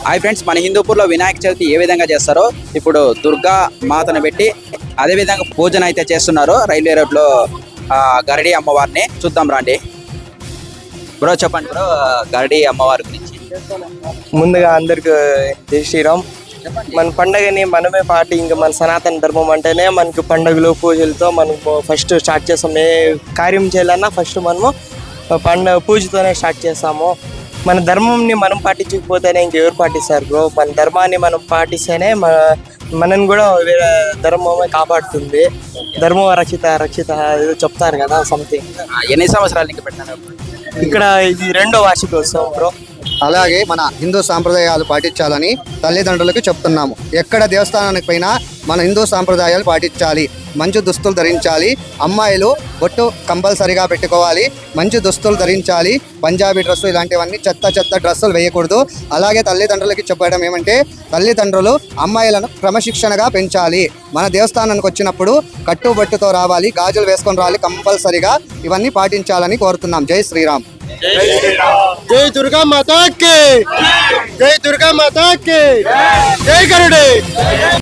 Hi friends, మన హిందూపూర్లో వినాయక చవితి ఏ విధంగా చేస్తారో ఇప్పుడు దుర్గా మాతను పెట్టి అదే విధంగా పూజన అయితే చేస్తున్నారు. రైల్వే రోడ్లో గరడి అమ్మవారిని చూద్దాం రండి. బ్రో చెప్పండి బ్రో, గరడి అమ్మవారి గురించి. ముందుగా అందరికి జై శ్రీరామ్. మన పండగని మనమే పాటి, ఇంకా మన సనాతన ధర్మం అంటేనే మనకి పండుగలు పూజలతో మనము ఫస్ట్ స్టార్ట్ చేస్తాం. ఏ కార్యం చేయాలన్నా ఫస్ట్ మనము పూజతోనే స్టార్ట్ చేస్తాము. మన ధర్మంని మనం పాటించకపోతేనే ఇంకెవరు పాటిస్తారు బ్రో. మన ధర్మాన్ని మనం పాటిస్తేనే మనని కూడా వేరే ధర్మమే కాపాడుతుంది. ధర్మం రక్షిత రక్షిత ఏదో చెప్తారు కదా సంథింగ్. ఎన్ని సంవత్సరాలు ఇంకా పెట్టారు ఇక్కడ ఇది 2వ వార్షికోత్సవం బ్రో. అలాగే మన హిందూ సాంప్రదాయాలు పాటించాలని తల్లిదండ్రులకు చెప్తున్నాము. ఎక్కడ దేవస్థానానికి పోయినా మన హిందూ సాంప్రదాయాలు పాటించాలి. మంచి దుస్తులు ధరించాలి. అమ్మాయిలు బొట్టు కంపల్సరిగా పెట్టుకోవాలి. మంచి దుస్తులు ధరించాలి. పంజాబీ డ్రెస్సు ఇలాంటివన్నీ చెత్త డ్రెస్సులు వేయకూడదు. అలాగే తల్లిదండ్రులకి చెప్పడం ఏమంటే, తల్లిదండ్రులు అమ్మాయిలను క్రమశిక్షణగా పెంచాలి. మన దేవస్థానానికి వచ్చినప్పుడు కట్టుబట్టుతో రావాలి, గాజులు వేసుకొని రావాలి కంపల్సరిగా. ఇవన్నీ పాటించాలని కోరుతున్నాం. జై శ్రీరామ్. జై దుర్గా మాతా కి జై. దుర్గా మాతా కి జై. గరుడే.